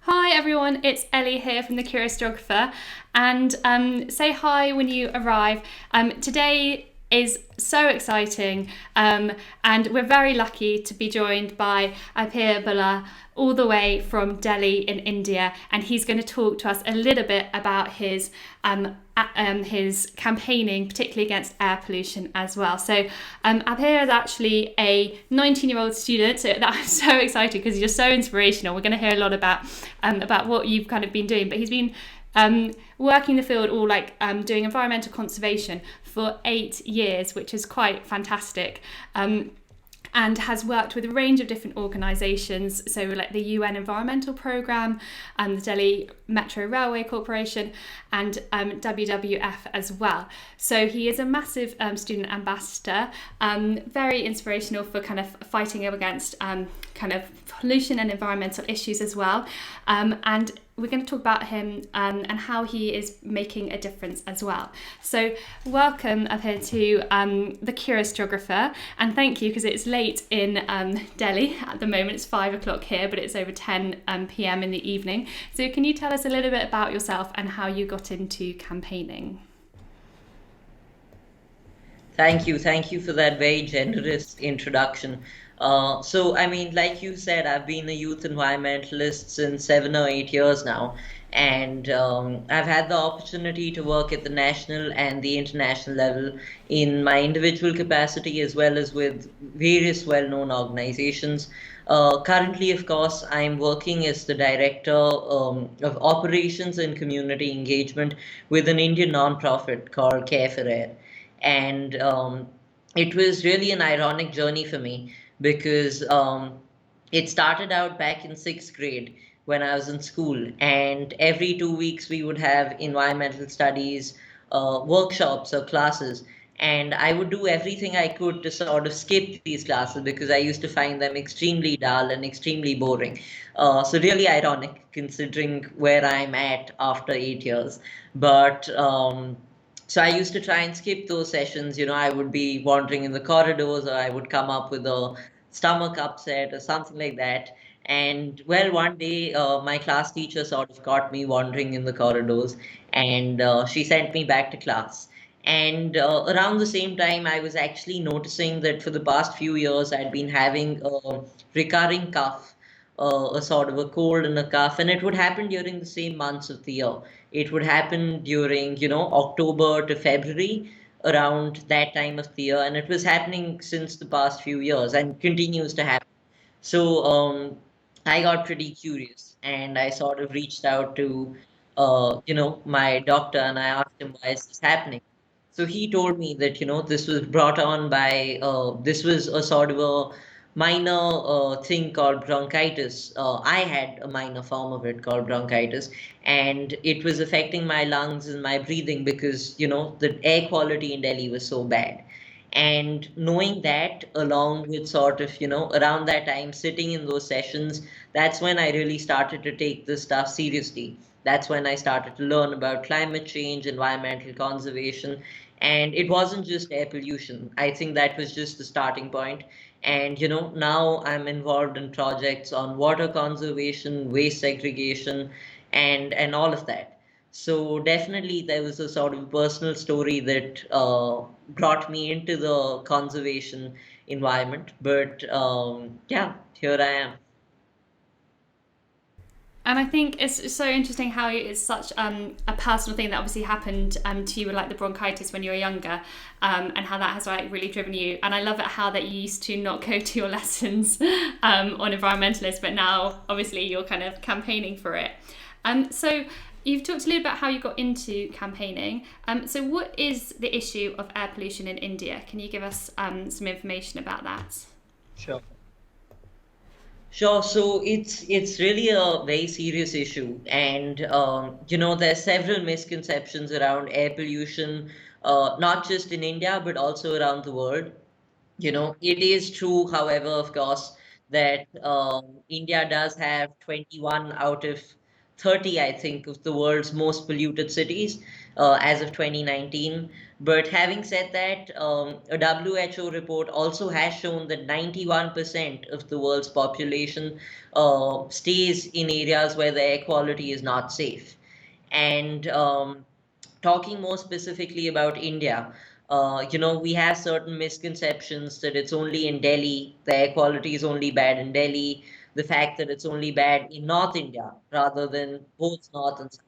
Hi everyone, it's Ellie here from the Curious Geographer, and say hi when you arrive. Today is so exciting, and we're very lucky to be joined by Abhir Bhalla all the way from Delhi in India, and he's going to talk to us a little bit about his campaigning, particularly against air pollution as well. So Abhir is actually a 19-year-old student, so I'm so excited because you're so inspirational. We're going to hear a lot about what you've kind of been doing, but he's been working the field all doing environmental conservation for 8 years, which is quite fantastic. And has worked with a range of different organisations, so like the UN Environmental Programme, and the Delhi Metro Railway Corporation, and WWF as well. So he is a massive student ambassador, very inspirational for kind of fighting against kind of pollution and environmental issues as well. And we're going to talk about him and how he is making a difference as well. So welcome up here to the Curious Geographer, and thank you because it's late in Delhi at the moment. It's 5 o'clock here, but it's over 10 p.m. in the evening. So can you tell us a little bit about yourself and how you got into campaigning? Thank you for that very generous introduction. I mean, like you said, I've been a youth environmentalist since 7 or 8 years now, and I've had the opportunity to work at the national and the international level in my individual capacity as well as with various well-known organizations. Currently, of course, I'm working as the director of operations and community engagement with an Indian nonprofit called Care for Air. And it was really an ironic journey for me because it started out back in sixth grade when I was in school, and every 2 weeks we would have environmental studies workshops or classes. And I would do everything I could to sort of skip these classes because I used to find them extremely dull and extremely boring. So, really ironic considering where I'm at after 8 years. But so I used to try and skip those sessions. I would be wandering in the corridors, or I would come up with a stomach upset or something like that. And well, one day my class teacher sort of caught me wandering in the corridors, and she sent me back to class. And around the same time, I was actually noticing that for the past few years, I'd been having a recurring cough, a sort of a cold and a cough, and it would happen during the same months of the year. It would happen during, October to February, around that time of the year, and it was happening since the past few years and continues to happen. So I got pretty curious, and I sort of reached out to, my doctor, and I asked him why is this happening. So he told me that, this was brought on by, this was a sort of a minor thing called bronchitis. I had a minor form of it called bronchitis, and it was affecting my lungs and my breathing because, the air quality in Delhi was so bad. And knowing that, along with sort of, around that time, sitting in those sessions, that's when I really started to take this stuff seriously. That's when I started to learn about climate change, environmental conservation, and it wasn't just air pollution. I think that was just the starting point. And, now I'm involved in projects on water conservation, waste segregation, and all of that. So definitely there was a sort of personal story that brought me into the conservation environment. But yeah, here I am. And I think it's so interesting how it's such a personal thing that obviously happened to you with like the bronchitis when you were younger, and how that has like really driven you. And I love it how that you used to not go to your lessons on environmentalists, but now obviously you're kind of campaigning for it. So you've talked a little about how you got into campaigning. So what is the issue of air pollution in India? Can you give us some information about that? Sure. Sure. So it's really a very serious issue, and there's several misconceptions around air pollution, not just in India but also around the world. It is true, however, of course, that India does have 21 out of 30, I think, of the world's most polluted cities as of 2019. But having said that, a WHO report also has shown that 91% of the world's population stays in areas where the air quality is not safe. And talking more specifically about India, we have certain misconceptions that it's only in Delhi, the air quality is only bad in Delhi, the fact that it's only bad in North India rather than both North and South.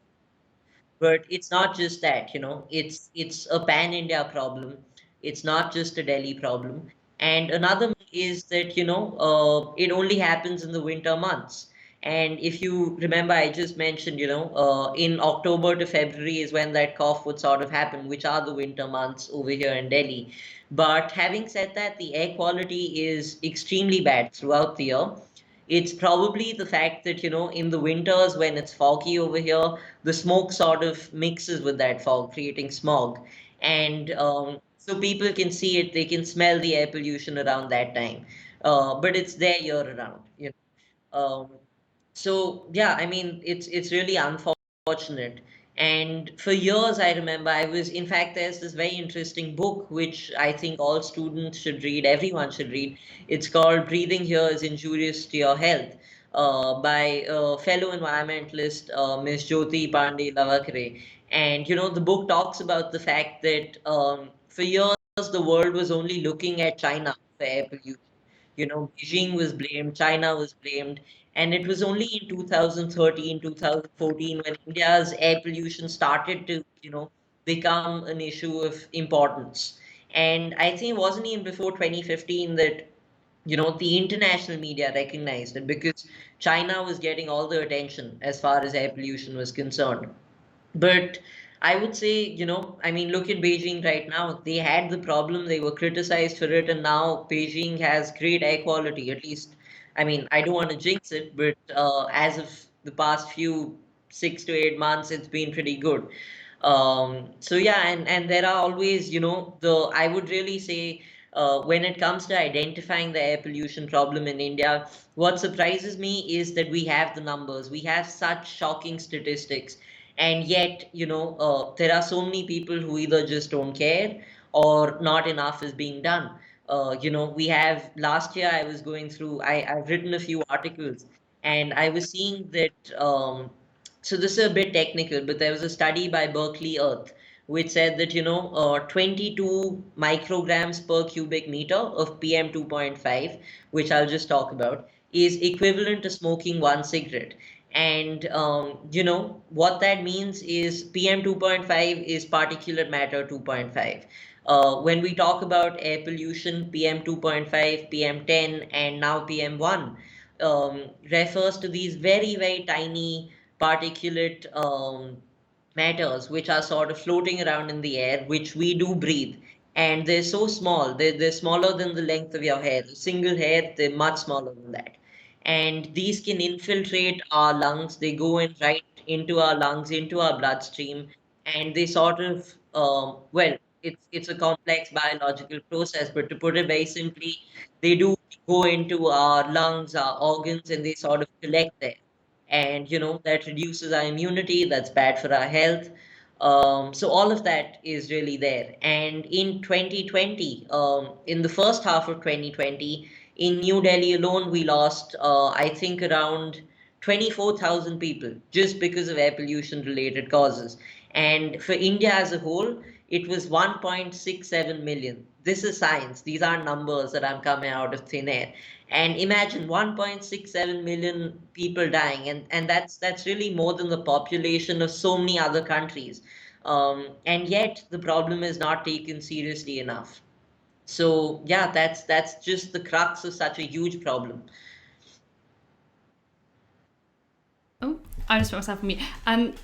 But it's not just that, it's a pan-India problem. It's not just a Delhi problem. And another is that, it only happens in the winter months. And if you remember, I just mentioned, in October to February is when that cough would sort of happen, which are the winter months over here in Delhi. But having said that, the air quality is extremely bad throughout the year. It's probably the fact that, in the winters when it's foggy over here, the smoke sort of mixes with that fog, creating smog. And so people can see it, they can smell the air pollution around that time. But it's there year round. Um, so yeah, I mean, it's really unfortunate. And for years, I remember I was, in fact, there's this very interesting book which I think all students should read, everyone should read. It's called Breathing Here is Injurious to Your Health, by fellow environmentalist Ms. Jyoti Pandey Lavakre. And the book talks about the fact that for years the world was only looking at China for air pollution. Beijing was blamed, China was blamed, and it was only in 2013, 2014 when India's air pollution started to, become an issue of importance. And I think it wasn't even before 2015 that, the international media recognized it because China was getting all the attention as far as air pollution was concerned. But I would say, I mean, look at Beijing right now. They had the problem, they were criticized for it, and now Beijing has great air quality. At least, I mean, I don't want to jinx it, but as of the past few 6 to 8 months, it's been pretty good. So yeah, and there are always, I would really say, when it comes to identifying the air pollution problem in India, what surprises me is that we have the numbers. We have such shocking statistics, and yet, there are so many people who either just don't care or not enough is being done. We have last year I was going through, I've written a few articles, and I was seeing that. So this is a bit technical, but there was a study by Berkeley Earth which said that 22 micrograms per cubic meter of PM 2.5, which I'll just talk about, is equivalent to smoking one cigarette. And what that means is PM 2.5 is particulate matter 2.5. When we talk about air pollution, PM 2.5, PM 10, and now PM 1 refers to these very, very tiny particulate matters which are sort of floating around in the air, which we do breathe. And they're so small, they're smaller than the length of your hair. A single hair, they're much smaller than that. And these can infiltrate our lungs. They go in right into our lungs, into our bloodstream, and they sort of, well, it's a complex biological process, but to put it very simply, they do go into our lungs, our organs, and they sort of collect there. And that reduces our immunity. That's bad for our health. So all of that is really there. And in 2020, in the first half of 2020, in New Delhi alone, we lost, I think, around 24,000 people just because of air pollution related causes. And for India as a whole, it was 1.67 million. This is science. These are numbers that I'm coming out of thin air. And imagine 1.67 million people dying, and that's really more than the population of so many other countries. And yet the problem is not taken seriously enough. So yeah, that's just the crux of such a huge problem. Oh, I just put myself on mute.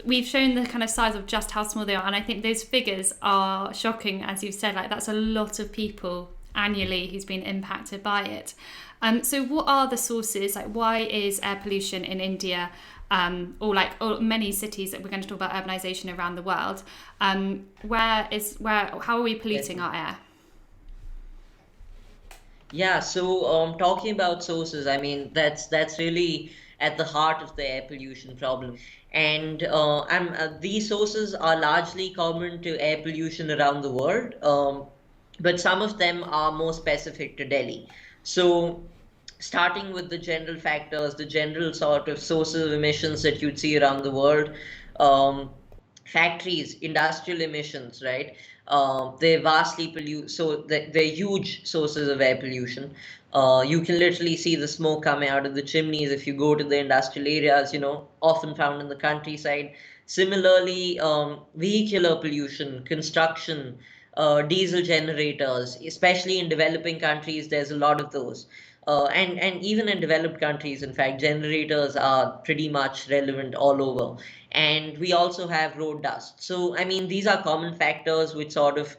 We've shown the kind of size of just how small they are, and I think those figures are shocking, as you've said. Like that's a lot of people annually who's been impacted by it. So, what are the sources? Like, why is air pollution in India, or many cities that we're going to talk about urbanization around the world? How are we polluting our air? Yeah, so talking about sources, I mean that's really at the heart of the air pollution problem. And these sources are largely common to air pollution around the world, but some of them are more specific to Delhi. So, starting with the general factors, the general sort of sources of emissions that you'd see around the world, um, factories, industrial emissions, right? They're vastly pollute, so they're huge sources of air pollution. You can literally see the smoke coming out of the chimneys if you go to the industrial areas, often found in the countryside. Similarly, vehicular pollution, construction, diesel generators, especially in developing countries, there's a lot of those. And even in developed countries, in fact, generators are pretty much relevant all over. And we also have road dust. So, I mean, these are common factors which sort of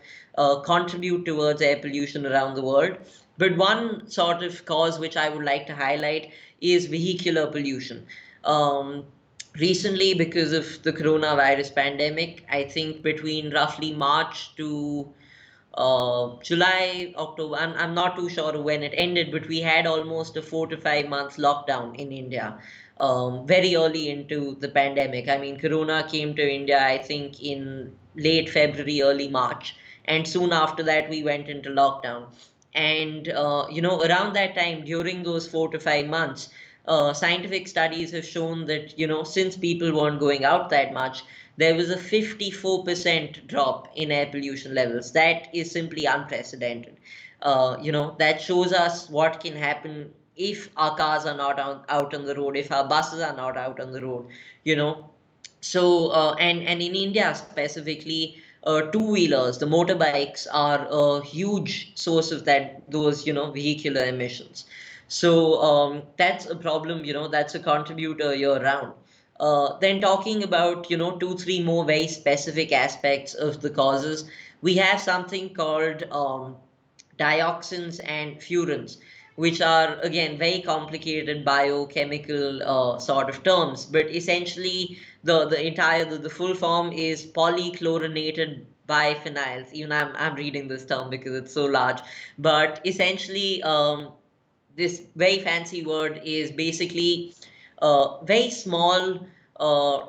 contribute towards air pollution around the world. But one sort of cause which I would like to highlight is vehicular pollution. Um, Recently, because of the coronavirus pandemic, I think between roughly March to July, October. I'm not too sure when it ended, but we had almost a 4 to 5 months lockdown in India, very early into the pandemic. I mean, Corona came to India, I think, in late February, early March, and soon after that, we went into lockdown. And around that time, during those 4 to 5 months, scientific studies have shown that since people weren't going out that much, there was a 54% drop in air pollution levels. That is simply unprecedented. That shows us what can happen if our cars are not out on the road, if our buses are not out on the road, you know. And in India specifically, two-wheelers, the motorbikes are a huge source of those vehicular emissions. So that's a problem, that's a contributor year round. Then talking about, two, three more very specific aspects of the causes, we have something called dioxins and furans, which are again very complicated biochemical sort of terms. But essentially, the full form is polychlorinated biphenyls. Even I'm reading this term because it's so large. But essentially, this very fancy word is basically very small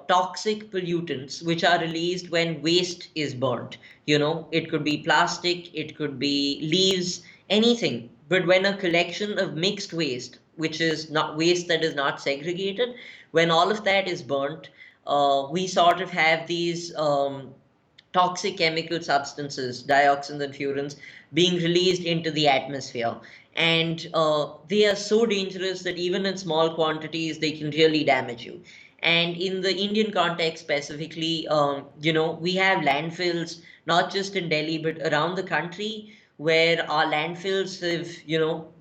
toxic pollutants which are released when waste is burnt. It could be plastic, it could be leaves, anything. But when a collection of mixed waste, which is not waste that is not segregated, when all of that is burnt, we sort of have these toxic chemical substances, dioxins and furans, being released into the atmosphere. And they are so dangerous that even in small quantities, they can really damage you. And in the Indian context specifically, we have landfills, not just in Delhi, but around the country, where our landfills have,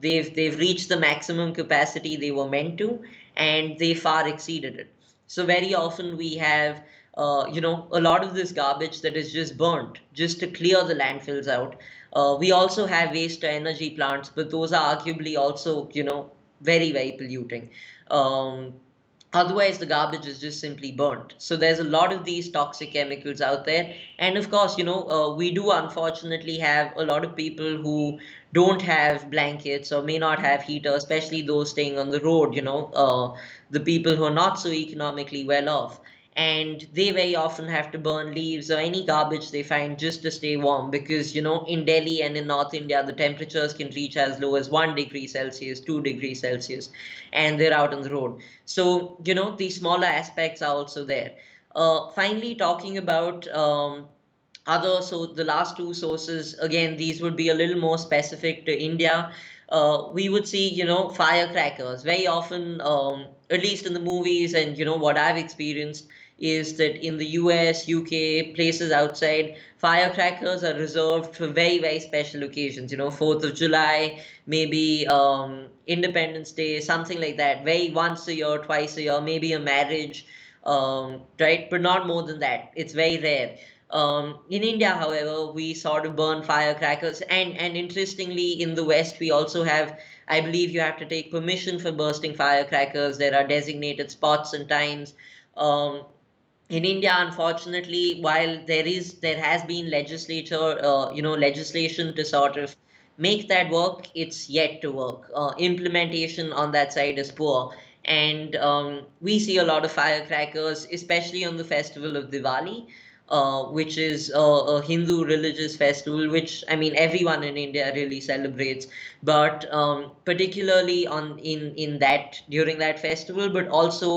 they've reached the maximum capacity they were meant to, and they far exceeded it. So very often we have a lot of this garbage that is just burnt just to clear the landfills out. We also have waste to energy plants, but those are arguably also, very, very polluting. Um, Otherwise, the garbage is just simply burnt. So there's a lot of these toxic chemicals out there. And of course, we do unfortunately have a lot of people who don't have blankets or may not have heater, especially those staying on the road, the people who are not so economically well off. And they very often have to burn leaves or any garbage they find just to stay warm because, in Delhi and in North India, the temperatures can reach as low as 1 degree Celsius, 2 degrees Celsius, and they're out on the road. So, these smaller aspects are also there. Finally, talking about so the last two sources, again, these would be a little more specific to India. We would see, firecrackers very often, at least in the movies, and what I've experienced is that in the US, UK, places outside, firecrackers are reserved for very, very special occasions, 4th of July, maybe Independence Day, something like that, very once a year, twice a year, maybe a marriage, right? But not more than that. It's very rare. In India, however, we sort of burn firecrackers, and interestingly, in the West, we also have, I believe, you have to take permission for bursting firecrackers. There are designated spots and times. Um, in India, unfortunately, while there has been legislation to sort of make that work, it's yet to work. Implementation on that side is poor. And we see a lot of firecrackers, especially on the festival of Diwali, which is a Hindu religious festival, which I mean everyone in India really celebrates, but particularly in that during that festival, but also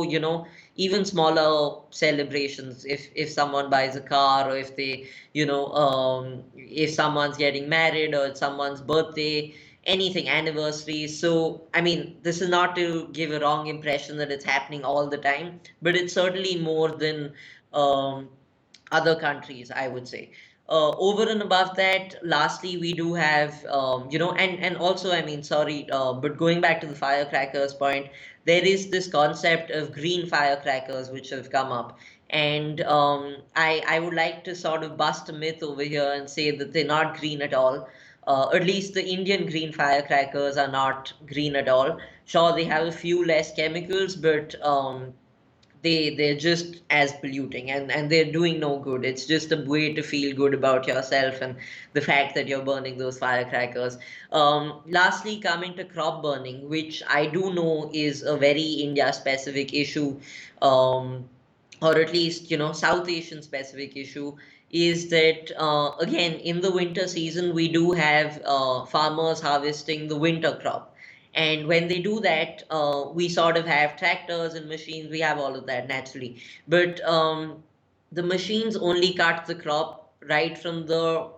even smaller celebrations. If someone buys a car, or if they if someone's getting married, or it's someone's birthday, anything, anniversaries. So I mean, this is not to give a wrong impression that it's happening all the time, but it's certainly more than um, other countries, I would say. Over and above that, lastly, we do have, and also, I mean, sorry, but going back to the firecrackers point, there is this concept of green firecrackers which have come up. And I would like to sort of bust a myth over here and say that they're not green at all. At least the Indian green firecrackers are not green at all. Sure, they have a few less chemicals, but they're just as polluting, and they're doing no good. It's just a way to feel good about yourself and the fact that you're burning those firecrackers. Lastly, coming to crop burning, which I do know is a very India specific issue, um, or at least South Asian specific issue, is that again, in the winter season we do have farmers harvesting the winter crop. And when they do that, we sort of have tractors and machines. We have all of that naturally. But the machines only cut the crop right from the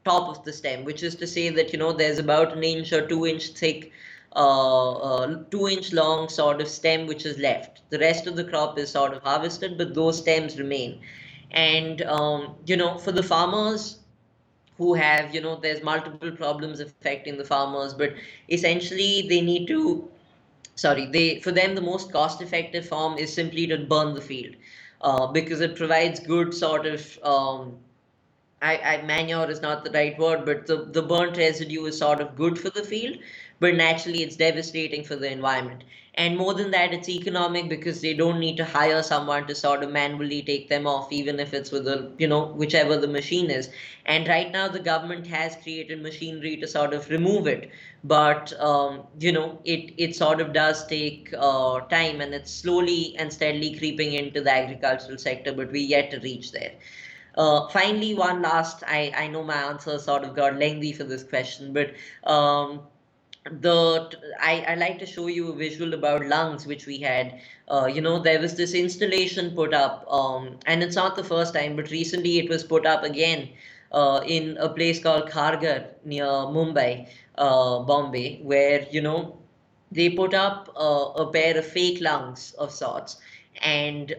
top of the stem, which is to say that, there's about an inch or 2 inch thick, 2 inch long sort of stem which is left. The rest of the crop is sort of harvested, but those stems remain. And, for the farmers who have, there's multiple problems affecting the farmers, but essentially they need to, sorry, for them, the most cost effective form is simply to burn the field, because it provides good sort of, manure is not the right word, but the burnt residue is sort of good for the field, but naturally it's devastating for the environment. And more than that, it's economic because they don't need to hire someone to sort of manually take them off, even if it's with whichever the machine is. And right now, the government has created machinery to sort of remove it, but it sort of does take time, and it's slowly and steadily creeping into the agricultural sector, but we yet to reach there. Finally, one last, I know my answer sort of got lengthy for this question, but um, I like to show you a visual about lungs, which we had. There was this installation put up, and it's not the first time, but recently it was put up again in a place called Kharghar near Mumbai, Bombay, where, they put up a pair of fake lungs of sorts, and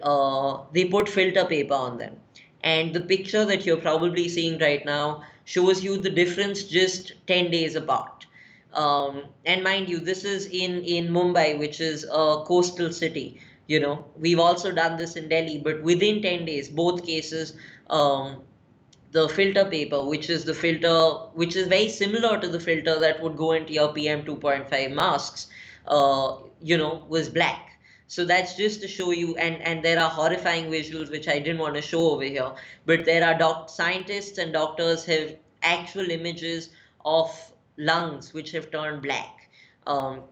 they put filter paper on them. And the picture that you're probably seeing right now shows you the difference just 10 days apart. And mind you, this is in Mumbai, which is a coastal city. We've also done this in Delhi, but within 10 days, both cases, the filter paper, which is the filter, which is very similar to the filter that would go into your PM 2.5 masks, was black. So that's just to show you, and there are horrifying visuals which I didn't want to show over here, but there are scientists and doctors have actual images of lungs which have turned black.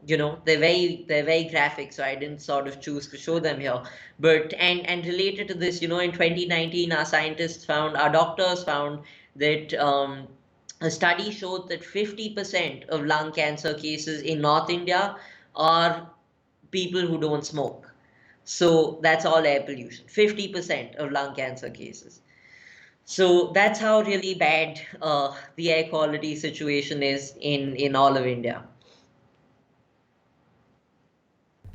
They're very graphic, so I didn't sort of choose to show them here. But and related to this, in 2019, our doctors found that a study showed that 50% of lung cancer cases in North India are people who don't smoke. So that's all air pollution. 50% of lung cancer cases. So that's how really bad the air quality situation is in all of India.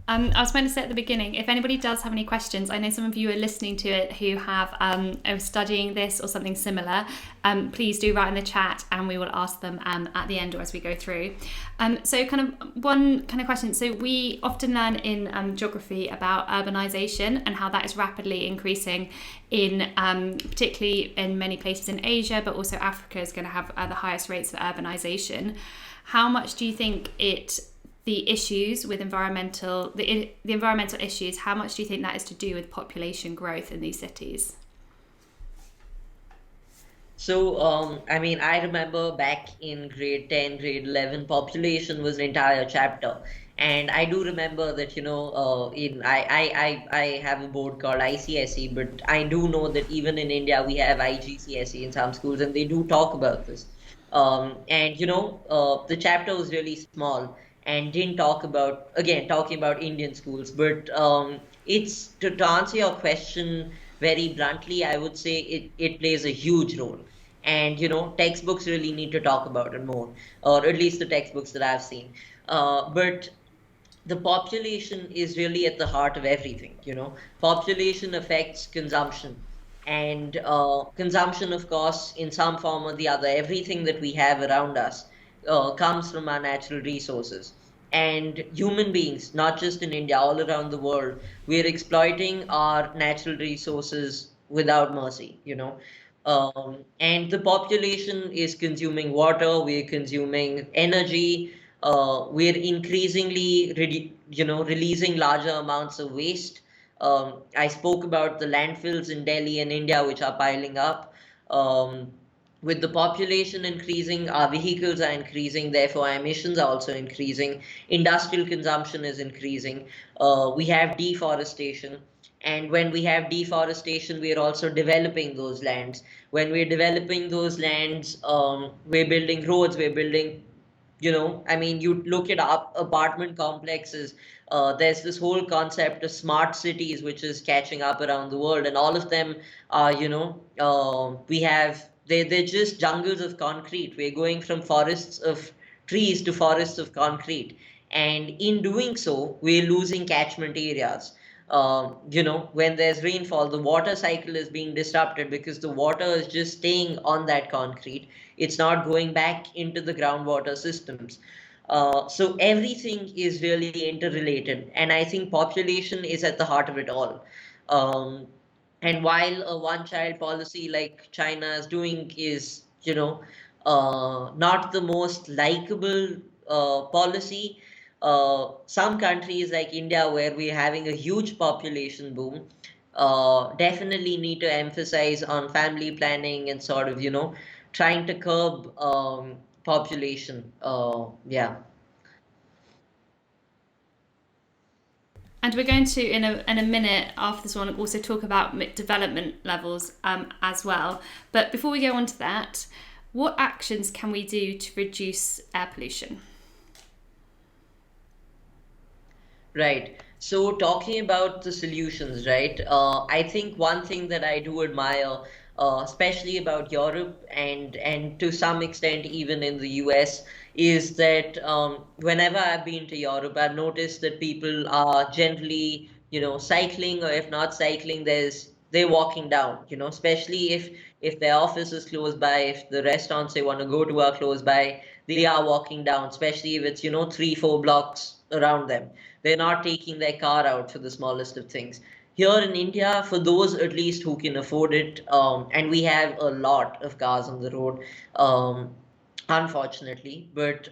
I was meant to say at the beginning, if anybody does have any questions, I know some of you are listening to it who are studying this or something similar. Please do write in the chat, and we will ask them at the end or as we go through. So, kind of one kind of question. So, we often learn in geography about urbanization and how that is rapidly increasing in, particularly in many places in Asia, but also Africa is going to have the highest rates of urbanization. How much do you think the issues with the environmental issues, how much do you think that is to do with population growth in these cities? So, I mean, I remember back in grade 10, grade 11, population was an entire chapter. And I do remember that, I have a board called ICSE, but I do know that even in India we have IGCSE in some schools, and they do talk about this. And the chapter was really small and didn't talk about, again, talking about Indian schools, but it's to answer your question very bluntly, I would say it plays a huge role. And textbooks really need to talk about it more, or at least the textbooks that I've seen. But the population is really at the heart of everything. Population affects consumption, and consumption, of course, in some form or the other, everything that we have around us comes from our natural resources. And human beings, not just in India, all around the world, we're exploiting our natural resources without mercy. And the population is consuming water, we're consuming energy, we're increasingly releasing larger amounts of waste. I spoke about the landfills in Delhi and India, which are piling up. Um, with the population increasing, our vehicles are increasing, therefore our emissions are also increasing. Industrial consumption is increasing. We have deforestation. And when we have deforestation, we are also developing those lands. When we're developing those lands, we're building roads, we're building, I mean, you look at apartment complexes. There's this whole concept of smart cities, which is catching up around the world, and all of them are, they're just jungles of concrete. We're going from forests of trees to forests of concrete, and in doing so, we're losing catchment areas. When there's rainfall, the water cycle is being disrupted because the water is just staying on that concrete. It's not going back into the groundwater systems. So everything is really interrelated, and I think population is at the heart of it all. Um, and while a one-child policy like China is doing is, not the most likable policy, some countries like India, where we're having a huge population boom, definitely need to emphasize on family planning and sort of, trying to curb population. Yeah. And we're going to, in a minute after this one, also talk about development levels as well. But before we go on to that, what actions can we do to reduce air pollution? Right. So talking about the solutions, right? I think one thing that I do admire, especially about Europe and to some extent even in the US, is that whenever I've been to Europe, I've noticed that people are generally, cycling, or if not cycling, they're walking down, especially if their office is close by, if the restaurants they want to go to are close by, they are walking down, especially if it's, 3, 4 blocks around them. They're not taking their car out for the smallest of things. Here in India, for those at least who can afford it, and we have a lot of cars on the road, um, unfortunately, but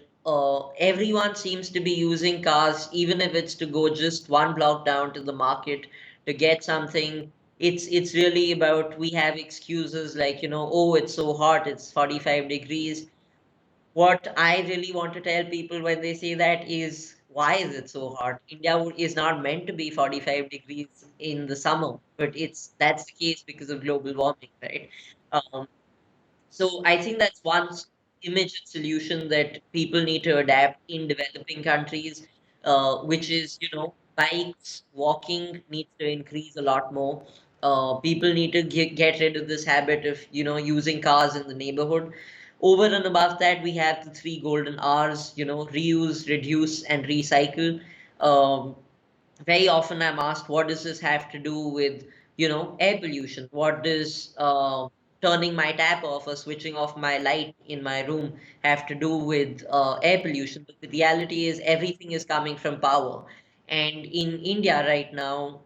everyone seems to be using cars, even if it's to go just 1 block down to the market to get something. It's really about, we have excuses like, oh, it's so hot, it's 45 degrees. What I really want to tell people when they say that is, why is it so hot? India is not meant to be 45 degrees in the summer, but that's the case because of global warming, right? Um, so I think that's one immediate solution that people need to adapt in developing countries, which is, bikes, walking needs to increase a lot more. People need to get rid of this habit of, using cars in the neighborhood. Over and above that, we have the three golden R's, reuse, reduce, and recycle. Um, Very often I'm asked, what does this have to do with, air pollution? What does turning my tap off or switching off my light in my room have to do with air pollution? But the reality is everything is coming from power. And in India right now,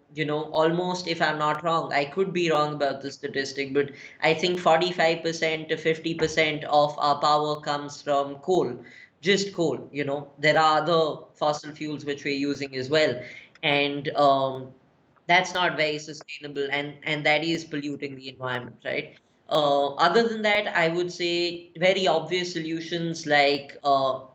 almost, if I'm not wrong, I could be wrong about the statistic, but I think 45% to 50% of our power comes from coal, just coal. There are other fossil fuels which we're using as well, and that's not very sustainable, and that is polluting the environment, right? Other than that, I would say very obvious solutions like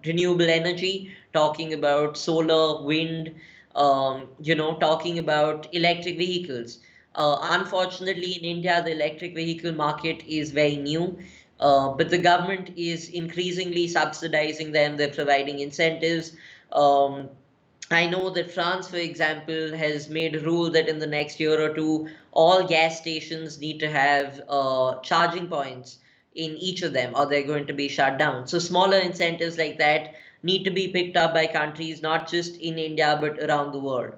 renewable energy talking about solar, wind, talking about electric vehicles. Unfortunately, in India, the electric vehicle market is very new, but the government is increasingly subsidizing them. They're providing incentives. Um, I know that France, for example, has made a rule that in the next year or two, all gas stations need to have charging points in each of them, or they're going to be shut down. So, smaller incentives like that need to be picked up by countries, not just in India, but around the world,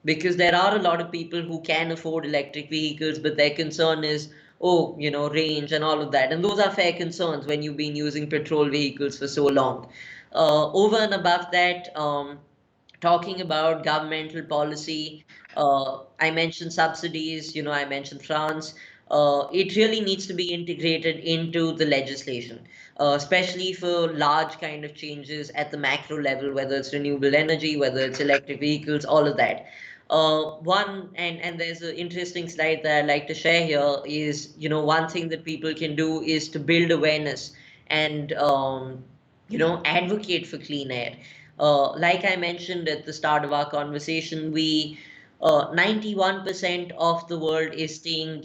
because there are a lot of people who can afford electric vehicles, but their concern is, oh, range and all of that. And those are fair concerns when you've been using petrol vehicles for so long. Over and above that, talking about governmental policy, I mentioned subsidies, I mentioned France. It really needs to be integrated into the legislation, especially for large kind of changes at the macro level, whether it's renewable energy, whether it's electric vehicles, all of that. One and there's an interesting slide that I like to share here is, one thing that people can do is to build awareness and advocate for clean air. Like I mentioned at the start of our conversation, 91% of the world is staying,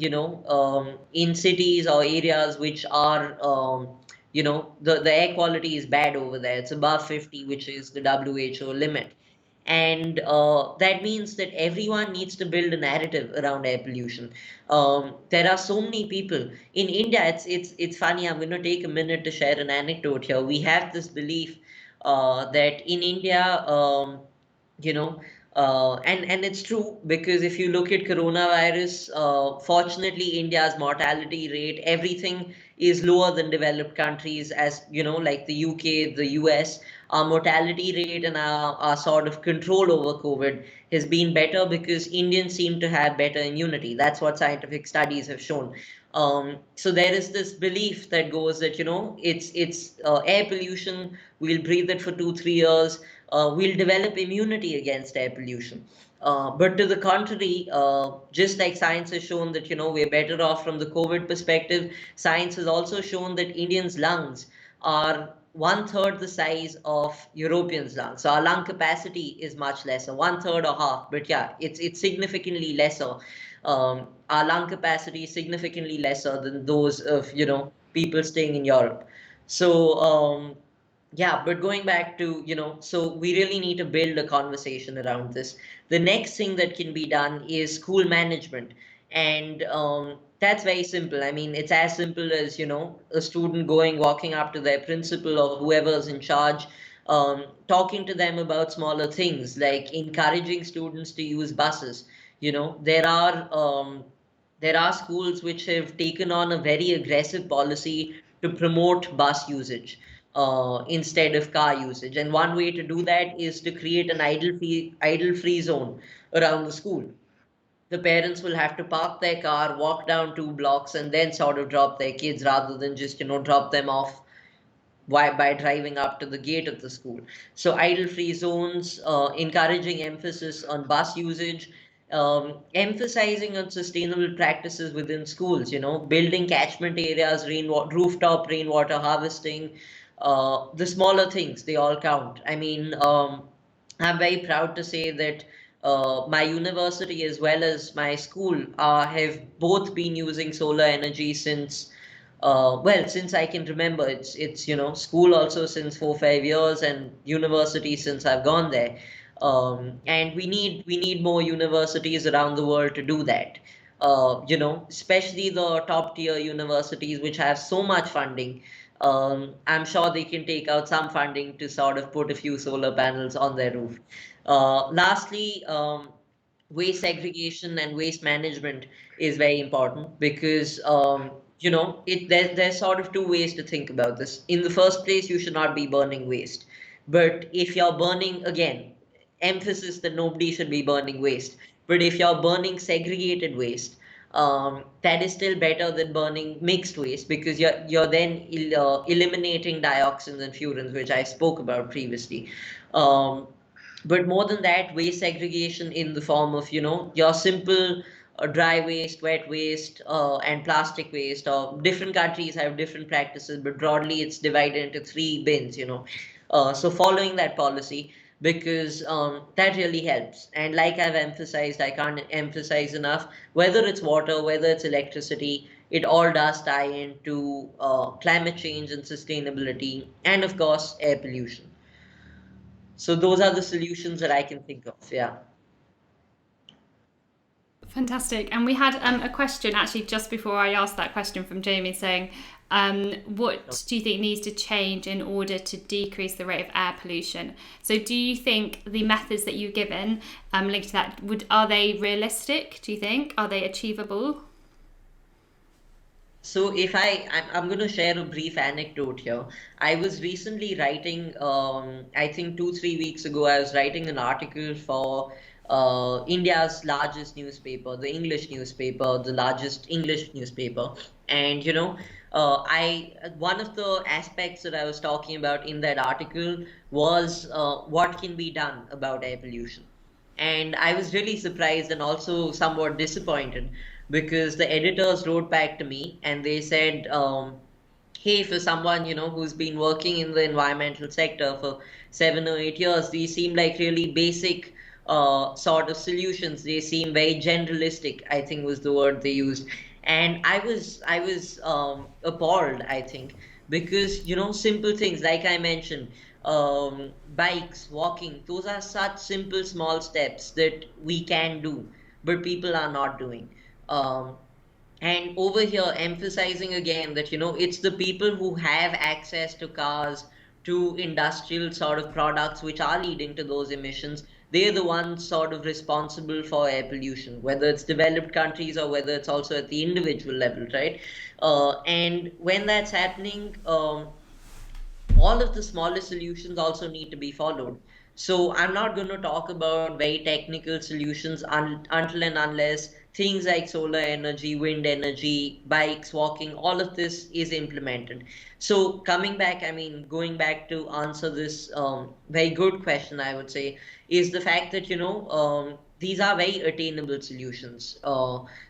in cities or areas which are, the air quality is bad over there. It's above 50, which is the WHO limit. And that means that everyone needs to build a narrative around air pollution. There are so many people in India. It's funny. I'm going to take a minute to share an anecdote here. We have this belief that in India, you know, and it's true because if you look at coronavirus, fortunately, India's mortality rate, everything is lower than developed countries, as like the UK, the US. Our mortality rate and our sort of control over COVID has been better because Indians seem to have better immunity. That's what scientific studies have shown. So there is this belief that goes that it's air pollution. We'll breathe it for 2 3 years. We'll develop immunity against air pollution. But to the contrary, just like science has shown that we're better off from the COVID perspective, science has also shown that Indians' lungs are one third the size of Europeans' lungs. So our lung capacity is much lesser, one third or half. But yeah, it's significantly lesser. Our lung capacity is significantly lesser than those of people staying in Europe. So yeah, but going back to, so we really need to build a conversation around this. The next thing that can be done is school management. And that's very simple. I mean, it's as simple as, a student walking up to their principal or whoever's in charge, talking to them about smaller things, like encouraging students to use buses. There are schools which have taken on a very aggressive policy to promote bus usage instead of car usage. And one way to do that is to create an idle free zone around the school. The parents will have to park their car, walk down 2 blocks, and then sort of drop their kids rather than just drop them off by driving up to the gate of the school. So idle-free zones, encouraging emphasis on bus usage, emphasizing on sustainable practices within schools, building catchment areas, rooftop rainwater harvesting, the smaller things, they all count. I mean, I'm very proud to say that my university as well as my school have both been using solar energy since since I can remember. It's school also since 4 5 years and university since I've gone there. And we need more universities around the world to do that. Especially the top tier universities which have so much funding. I'm sure they can take out some funding to sort of put a few solar panels on their roof. Lastly, waste segregation and waste management is very important because there's sort of two ways to think about this. In the first place, you should not be burning waste. But if you're burning, again, emphasis that nobody should be burning waste. But if you're burning segregated waste, that is still better than burning mixed waste because you're then eliminating dioxins and furans, which I spoke about previously. Um, but more than that, waste segregation in the form of your simple dry waste, wet waste, and plastic waste. Or different countries have different practices, but broadly it's divided into three bins. So following that policy, because that really helps. And like I've emphasized, I can't emphasize enough, whether it's water, whether it's electricity, it all does tie into climate change and sustainability, and of course, air pollution. So those are the solutions that I can think of. Yeah. Fantastic. And we had a question actually just before I asked that question from Jamie saying, what do you think needs to change in order to decrease the rate of air pollution? So, do you think the methods that you've given linked to that are they realistic? Do you think are they achievable? So if I'm going to share a brief anecdote here. I was recently writing, I think 2, 3 weeks ago, I was writing an article for India's largest newspaper, the English newspaper, the largest English newspaper. And one of the aspects that I was talking about in that article was what can be done about air pollution. And I was really surprised and also somewhat disappointed because the editors wrote back to me and they said, hey, for someone, who's been working in the environmental sector for 7 or 8 years, these seem like really basic sort of solutions. They seem very generalistic, I think was the word they used. And I was appalled, I think, because, simple things like I mentioned, bikes, walking, those are such simple, small steps that we can do, but people are not doing. Um, and over here, emphasizing again that, it's the people who have access to cars, to industrial sort of products which are leading to those emissions. They're the ones sort of responsible for air pollution, whether it's developed countries or whether it's also at the individual level, right? And when that's happening, all of the smaller solutions also need to be followed. So I'm not going to talk about very technical solutions until and unless things like solar energy, wind energy, bikes, walking, all of this is implemented. So coming back, I mean, going back to answer this very good question, I would say, is the fact that, these are very attainable solutions.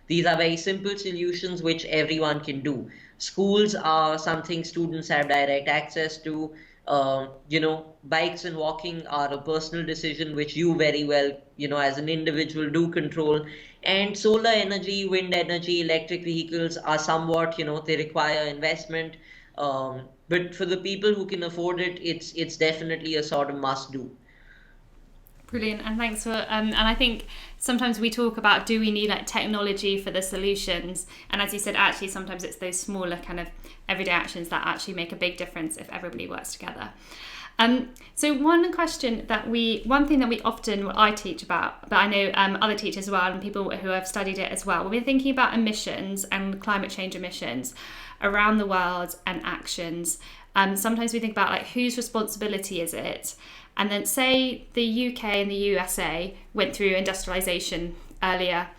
These are very simple solutions which everyone can do. Schools are something students have direct access to. Bikes and walking are a personal decision which you very well, as an individual do control. And solar energy, wind energy, electric vehicles are somewhat, they require investment. But for the people who can afford it, it's definitely a sort of must do. Brilliant, and thanks for. And I think sometimes we talk about, do we need like technology for the solutions? And as you said, actually sometimes it's those smaller kind of everyday actions that actually make a big difference if everybody works together. So one thing that we often, what I teach about, but I know other teachers as well and people who have studied it as well, when we're thinking about emissions and climate change emissions around the world and actions, sometimes we think about like whose responsibility is it? And then say the UK and the USA went through industrialization earlier,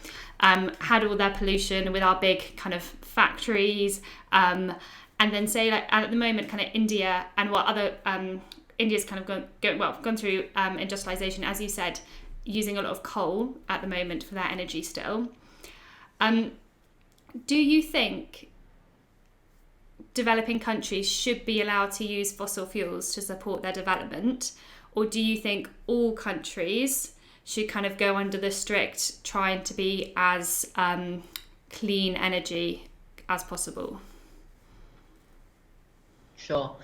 had all their pollution with our big kind of factories, and then say like at the moment kind of India and what other India's kind of gone through industrialization, as you said, using a lot of coal at the moment for their energy still. Do you think developing countries should be allowed to use fossil fuels to support their development? Or do you think all countries should kind of go under the strict trying to be as clean energy as possible? Sure.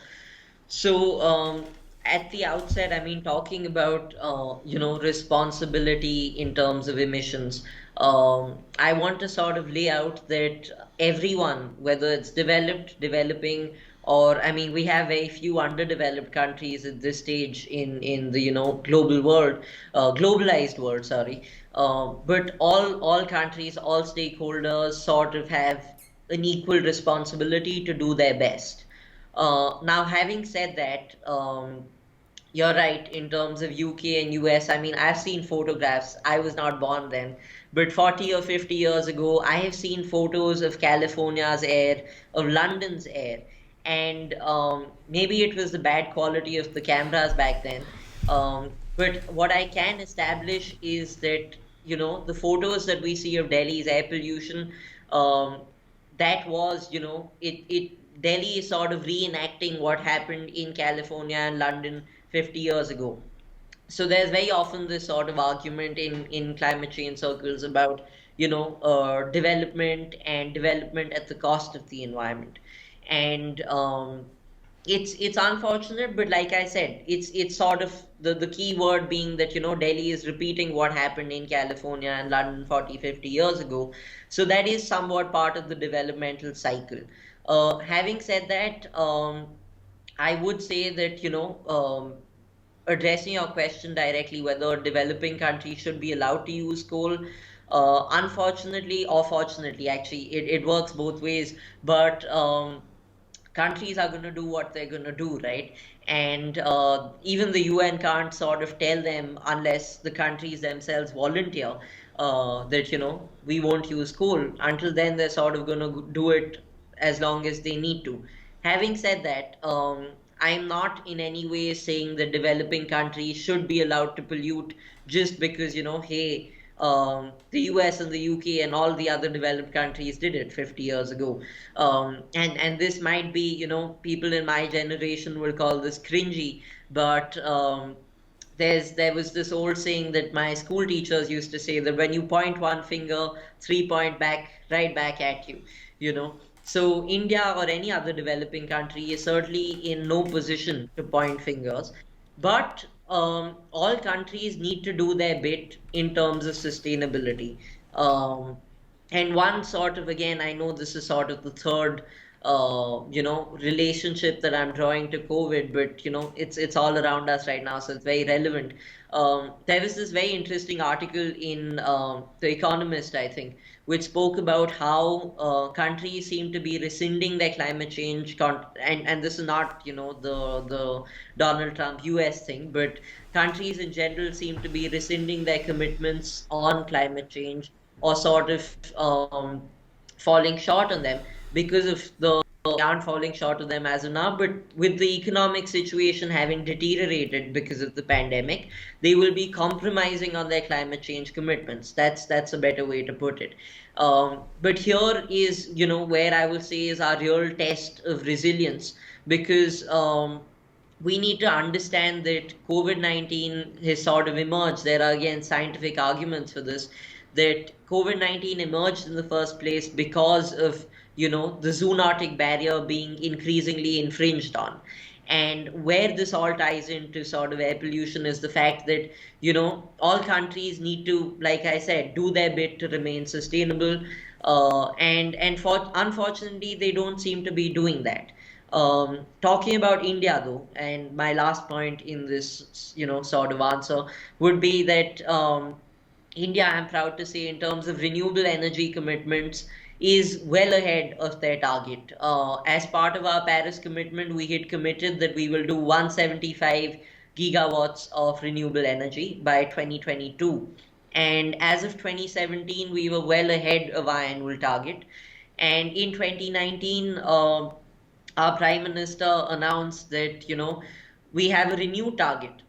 So, at the outset, I mean, talking about, responsibility in terms of emissions, I want to sort of lay out that everyone, whether it's developed, developing, or I mean, we have very few underdeveloped countries at this stage in the, global world, globalized world, sorry. But all countries, all stakeholders sort of have an equal responsibility to do their best. Now, having said that, you're right in terms of UK and US. I mean, I've seen photographs. I was not born then, but 40 or 50 years ago, I have seen photos of California's air, of London's air. And maybe it was the bad quality of the cameras back then. But what I can establish is that, the photos that we see of Delhi's air pollution, that was, it Delhi is sort of reenacting what happened in California and London 50 years ago. So there's very often this sort of argument in climate change circles about, development and development at the cost of the environment. And it's unfortunate, but like I said, it's sort of the key word being that, Delhi is repeating what happened in California and London 40, 50 years ago. So that is somewhat part of the developmental cycle. Having said that, I would say that, addressing your question directly, whether developing countries should be allowed to use coal. Unfortunately, or fortunately, actually, it works both ways. But countries are going to do what they're going to do, right? And even the UN can't sort of tell them unless the countries themselves volunteer that, we won't use coal. Until then, they're sort of going to do it as long as they need to. Having said that, I'm not in any way saying that developing countries should be allowed to pollute just because, hey, the US and the UK and all the other developed countries did it 50 years ago. And this might be, people in my generation will call this cringy, but there was this old saying that my school teachers used to say that when you point one finger, three point back, right back at you, you know. So India or any other developing country is certainly in no position to point fingers, but all countries need to do their bit in terms of sustainability. Um, and one sort of, again, I know this is sort of the third, relationship that I'm drawing to COVID, but it's all around us right now, so it's very relevant. There was this very interesting article in The Economist, I think, which spoke about how countries seem to be rescinding their climate change and this is not the Donald Trump US thing, but countries in general seem to be rescinding their commitments on climate change or sort of falling short on them because of the aren't falling short of them as of now, but with the economic situation having deteriorated because of the pandemic, they will be compromising on their climate change commitments. That's a better way to put it. But here is, where I will say is our real test of resilience, because we need to understand that COVID-19 has sort of emerged. There are again scientific arguments for this, that COVID-19 emerged in the first place because of, the zoonotic barrier being increasingly infringed on. And where this all ties into sort of air pollution is the fact that, all countries need to, like I said, do their bit to remain sustainable. Unfortunately, they don't seem to be doing that. Talking about India, though, and my last point in this, sort of answer would be that India, I'm proud to say, in terms of renewable energy commitments, is well ahead of their target. As part of our Paris commitment, we had committed that we will do 175 gigawatts of renewable energy by 2022. And as of 2017, we were well ahead of our annual target. And in 2019, our Prime Minister announced that, we have a renewed target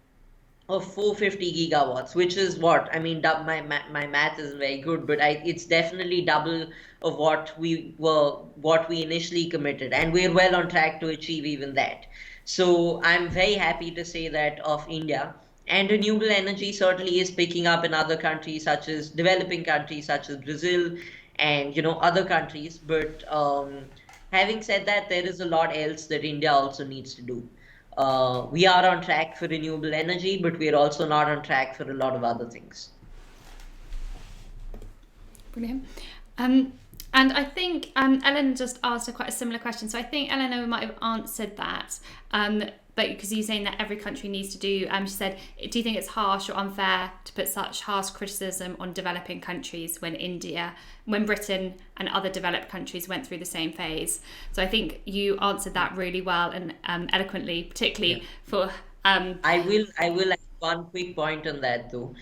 of 450 gigawatts, which is what I mean. My math isn't very good, but it's definitely double of what we initially committed, and we're well on track to achieve even that. So I'm very happy to say that of India. And renewable energy certainly is picking up in other countries, such as developing countries such as Brazil and other countries. But having said that, there is a lot else that India also needs to do. We are on track for renewable energy, but we're also not on track for a lot of other things. Brilliant. And I think Ellen just asked quite a similar question. So I think Eleanor might have answered that. But because you're saying that every country needs to do, she said, do you think it's harsh or unfair to put such harsh criticism on developing countries when Britain and other developed countries went through the same phase? So I think you answered that really well and eloquently, particularly for... I will add one quick point on that though.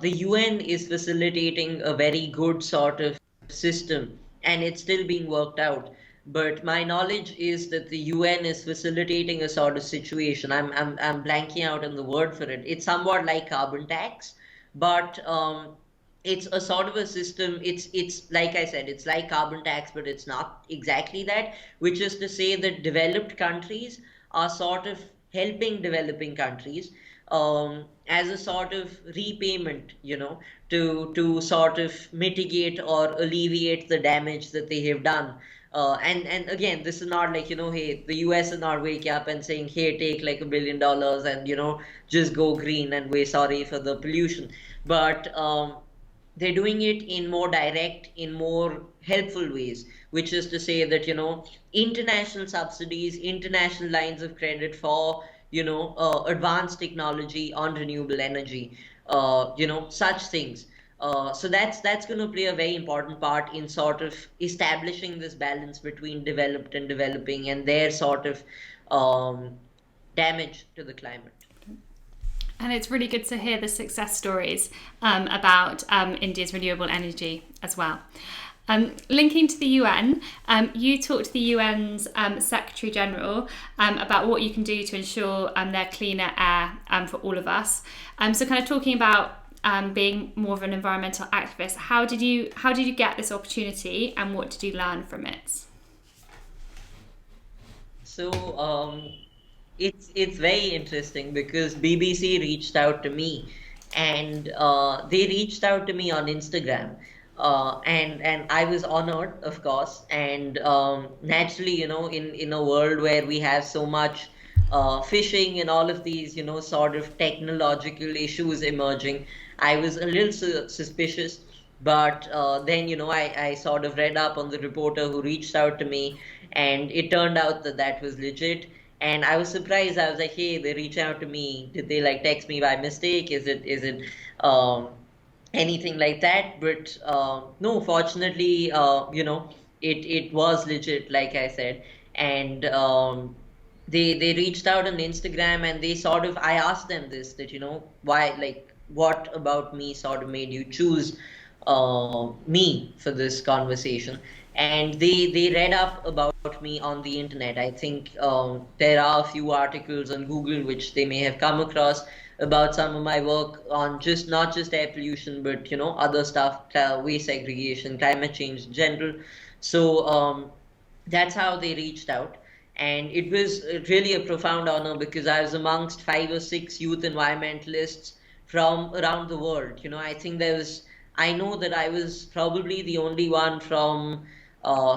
The UN is facilitating a very good sort of system, and it's still being worked out. But my knowledge is that the UN is facilitating a sort of situation. I'm blanking out on the word for it. It's somewhat like carbon tax, but it's a sort of a system. It's like I said, it's like carbon tax, but it's not exactly that, which is to say that developed countries are sort of helping developing countries, as a sort of repayment, to sort of mitigate or alleviate the damage that they have done. And again, this is not like, hey, the US is not waking up and saying, hey, take like $1 billion and, just go green and we're sorry for the pollution. But they're doing it in more direct, in more helpful ways, which is to say that, international subsidies, international lines of credit for, advanced technology on renewable energy, such things. So that's going to play a very important part in sort of establishing this balance between developed and developing and their sort of um, damage to the climate. And it's really good to hear the success stories about India's renewable energy as well. Linking to the UN, you talked to the UN's Secretary General about what you can do to ensure their cleaner air for all of us. So, kind of talking about being more of an environmental activist, how did you get this opportunity, and what did you learn from it? So it's very interesting because BBC reached out to me, and they reached out to me on Instagram, and I was honored, of course, and naturally, in a world where we have so much phishing and all of these, sort of technological issues emerging, I was a little suspicious. But then, I sort of read up on the reporter who reached out to me, and it turned out that that was legit. And I was surprised. I was like, hey, they reached out to me. Did they like text me by mistake? Is it um, anything like that? But no, fortunately, it was legit, like I said. And they reached out on Instagram, and they sort of, I asked them this, that, why, like, what about me sort of made you choose me for this conversation? And they read up about me on the internet. I think there are a few articles on Google which they may have come across about some of my work on just not just air pollution, but other stuff, waste segregation, climate change in general. So that's how they reached out. And it was really a profound honor because I was amongst 5 or 6 youth environmentalists from around the world. I know that I was probably the only one from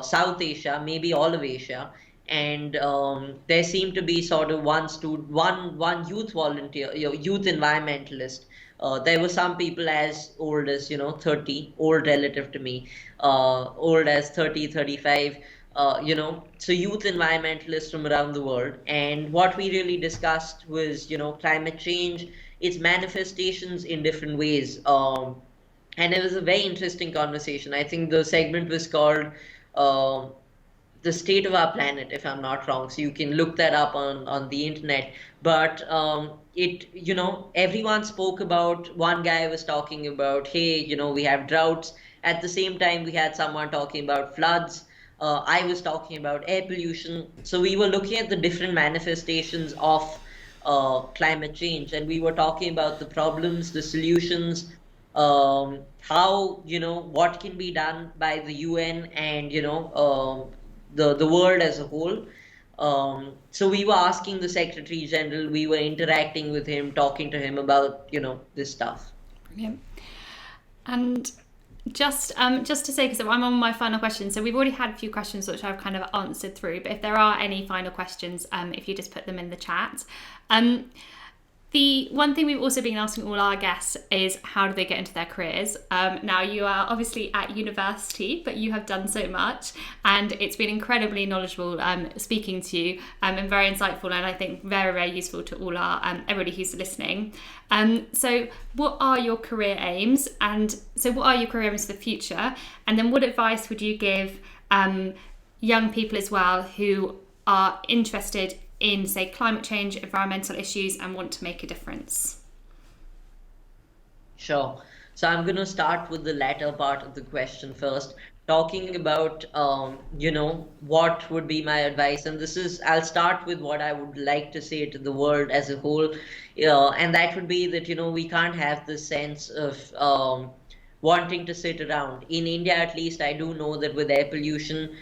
South Asia, maybe all of Asia. And there seemed to be sort of one youth volunteer, youth environmentalist. There were some people as old as 30, old relative to me, old as 30, 35. So youth environmentalists from around the world. And what we really discussed was, climate change, its manifestations in different ways. And it was a very interesting conversation. I think the segment was called um the state of our planet, if I'm not wrong. So you can look that up on the internet. But everyone spoke about. One guy was talking about, hey, we have droughts. At the same time, we had someone talking about floods. I was talking about air pollution. So we were looking at the different manifestations of climate change, and we were talking about the problems, the solutions, how, what can be done by the UN and, the world as a whole. So we were asking the Secretary General, we were interacting with him, talking to him about, this stuff. Brilliant. And just to say, because I'm on my final question, so we've already had a few questions which I've kind of answered through, but if there are any final questions, if you just put them in the chat. The one thing we've also been asking all our guests is how do they get into their careers? Now, you are obviously at university, but you have done so much, and it's been incredibly knowledgeable speaking to you, and very insightful, and I think very, very useful to all our everybody who's listening. So what are your career aims? And so what are your career aims for the future? And then what advice would you give young people as well who are interested in, say, climate change, environmental issues, and want to make a difference? Sure. So I'm going to start with the latter part of the question first, talking about, what would be my advice. And I'll start with what I would like to say to the world as a whole. And that would be that, we can't have this sense of wanting to sit around. In India, at least, I do know that with air pollution,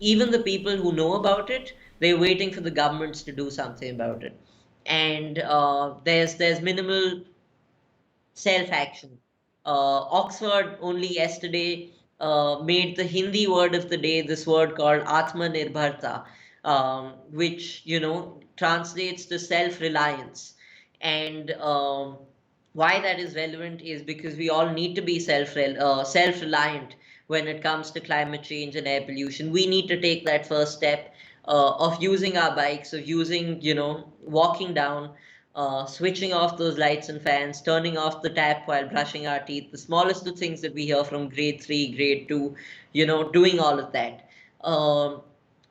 even the people who know about it, they're waiting for the governments to do something about it. And there's minimal self-action. Oxford only yesterday made the Hindi word of the day this word called Atmanirbharta, which translates to self-reliance. And why that is relevant is because we all need to be self-reliant when it comes to climate change and air pollution. We need to take that first step of using our bikes, of using, walking down, switching off those lights and fans, turning off the tap while brushing our teeth, the smallest of things that we hear from grade three, grade two, doing all of that. Um,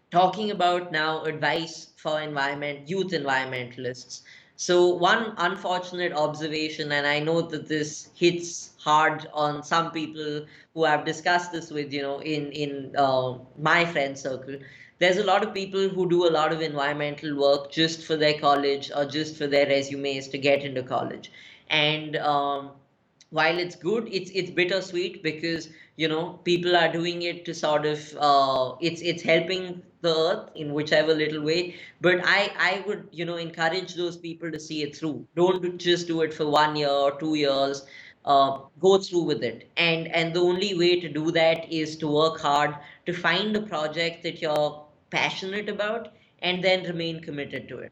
Talking about now advice for youth environmentalists. So one unfortunate observation, and I know that this hits hard on some people who I've discussed this with, in my friend circle. There's a lot of people who do a lot of environmental work just for their college or just for their resumes to get into college. And while it's good, it's bittersweet because people are doing it to sort of it's helping the earth in whichever little way. But I would encourage those people to see it through. Don't just do it for 1 year or 2 years. Go through with it, and the only way to do that is to work hard to find a project that you're passionate about and then remain committed to it.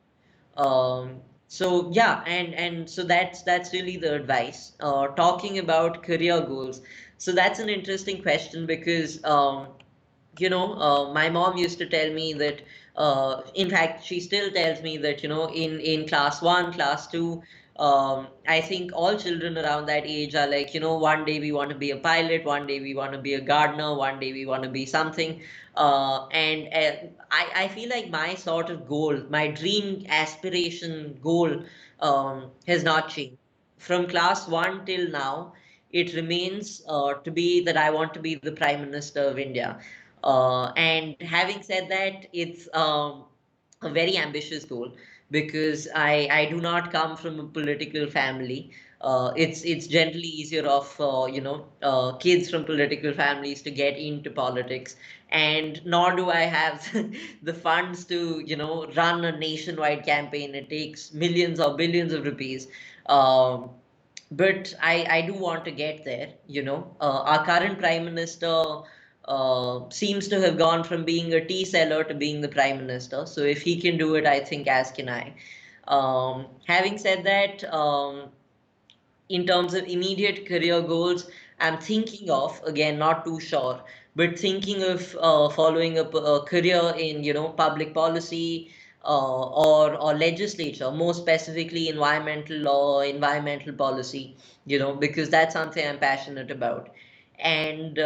So yeah, and so that's really the advice. Talking about career goals. So that's an interesting question because my mom used to tell me that, in fact, she still tells me that, in class one, class two, I think all children around that age are like, one day we want to be a pilot, one day we want to be a gardener, one day we want to be something. And I feel like my sort of goal, my dream aspiration goal, has not changed. From class one till now, it remains to be that I want to be the Prime Minister of India. And having said that, it's a very ambitious goal because I do not come from a political family. It's generally easier of kids from political families to get into politics, and nor do I have the funds to run a nationwide campaign. It takes millions or billions of rupees. Um, but I do want to get there. Our current prime minister seems to have gone from being a tea seller to being the prime minister. So if he can do it, I think as can I. Having said that, in terms of immediate career goals, I'm thinking of, again, not too sure, but thinking of following up a career in, public policy, or legislature, more specifically environmental law, environmental policy, because that's something I'm passionate about. And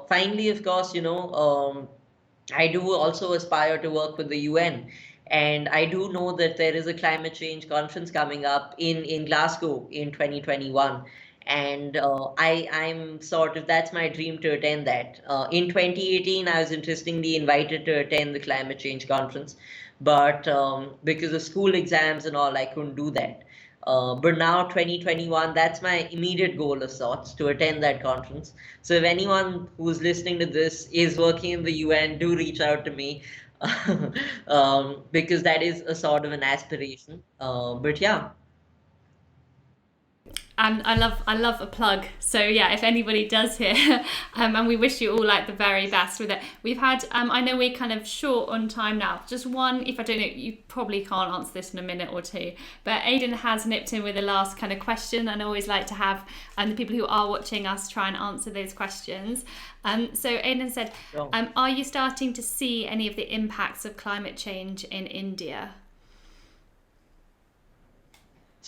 finally, of course, I do also aspire to work with the UN. And I do know that there is a climate change conference coming up in Glasgow in 2021. And I'm sort of, that's my dream to attend that. In 2018, I was interestingly invited to attend the climate change conference. But because of school exams and all, I couldn't do that. But now 2021, that's my immediate goal of sorts, to attend that conference. So if anyone who's listening to this is working in the UN, do reach out to me, because that is a sort of an aspiration. But yeah. And I love a plug. So yeah, if anybody does hear, and we wish you all like the very best with it. We've had, I know we're kind of short on time now. Just one, if I don't know, you probably can't answer this in a minute or two. But Aidan has nipped in with the last kind of question, and I always like to have the people who are watching us try and answer those questions. So Aidan said, So, are you starting to see any of the impacts of climate change in India?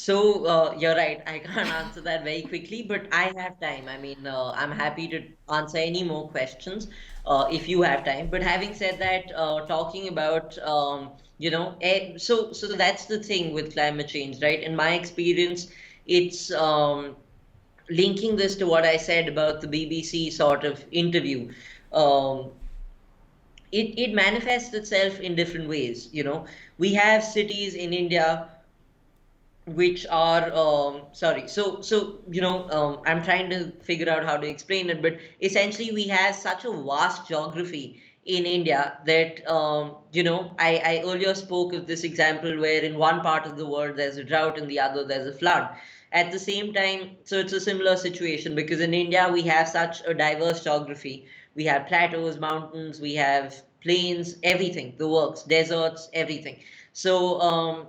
you're right. I can't answer that very quickly, but I have time. I mean, I'm happy to answer any more questions if you have time. But having said that, talking about so that's the thing with climate change, right? In my experience, it's linking this to what I said about the BBC sort of interview. Um, it manifests itself in different ways. We have cities in India which are sorry I'm trying to figure out how to explain it, but essentially we have such a vast geography in India that I earlier spoke of this example where in one part of the world there's a drought, in the other there's a flood at the same time. So it's a similar situation because in India we have such a diverse geography. We have plateaus, mountains, we have plains, everything, the works, deserts, everything. So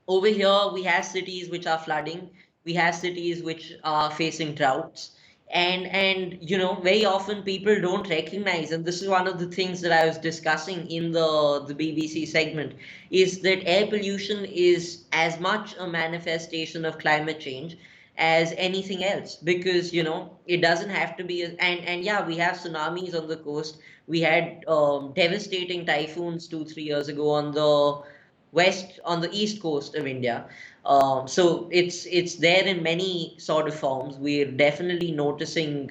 over here we have cities which are flooding, we have cities which are facing droughts, and very often people don't recognize, and this is one of the things that I was discussing in the BBC segment, is that air pollution is as much a manifestation of climate change as anything else, because it doesn't have to be and yeah, we have tsunamis on the coast. We had devastating typhoons 2 3 years ago on the east coast of India. So it's there in many sort of forms. We're definitely noticing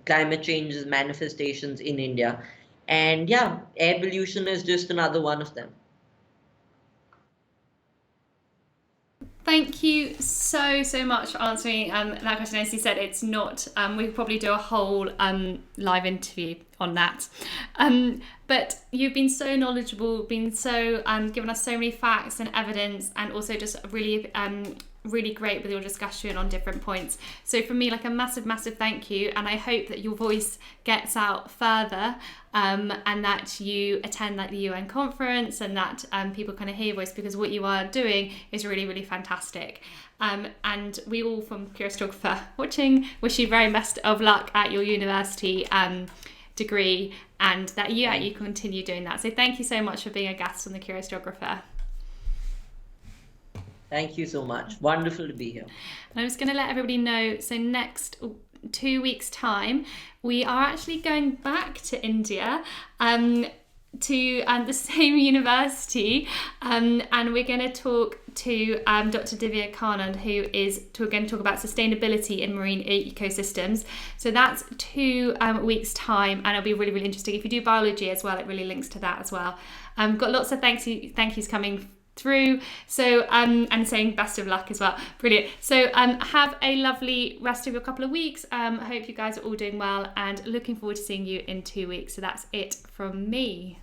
climate change's manifestations in India, and yeah, air pollution is just another one of them. Thank you so much for answering that question. As you said, it's not. We could probably do a whole live interview on that. But you've been so knowledgeable, been so given us so many facts and evidence, and also just really great with your discussion on different points. So from me, like a massive thank you, and I hope that your voice gets out further, and that you attend like the UN conference, and that people kind of hear your voice, because what you are doing is really fantastic. And we all from Curious Geographer watching wish you very best of luck at your university degree, and that you continue doing that. So thank you so much for being a guest on the Curious Geographer. Thank you so much. Wonderful to be here. And I was going to let everybody know, so next 2 weeks' time, we are actually going back to India, to the same university, and we're going to talk to Dr. Divya Kanand, who is going to talk about sustainability in marine ecosystems. So that's 2 weeks' time, and it'll be really interesting. If you do biology as well, it really links to that as well. Got lots of thank yous coming through, so and saying best of luck as well. Brilliant. So have a lovely rest of your couple of weeks. Hope you guys are all doing well, and looking forward to seeing you in 2 weeks. So that's it from me.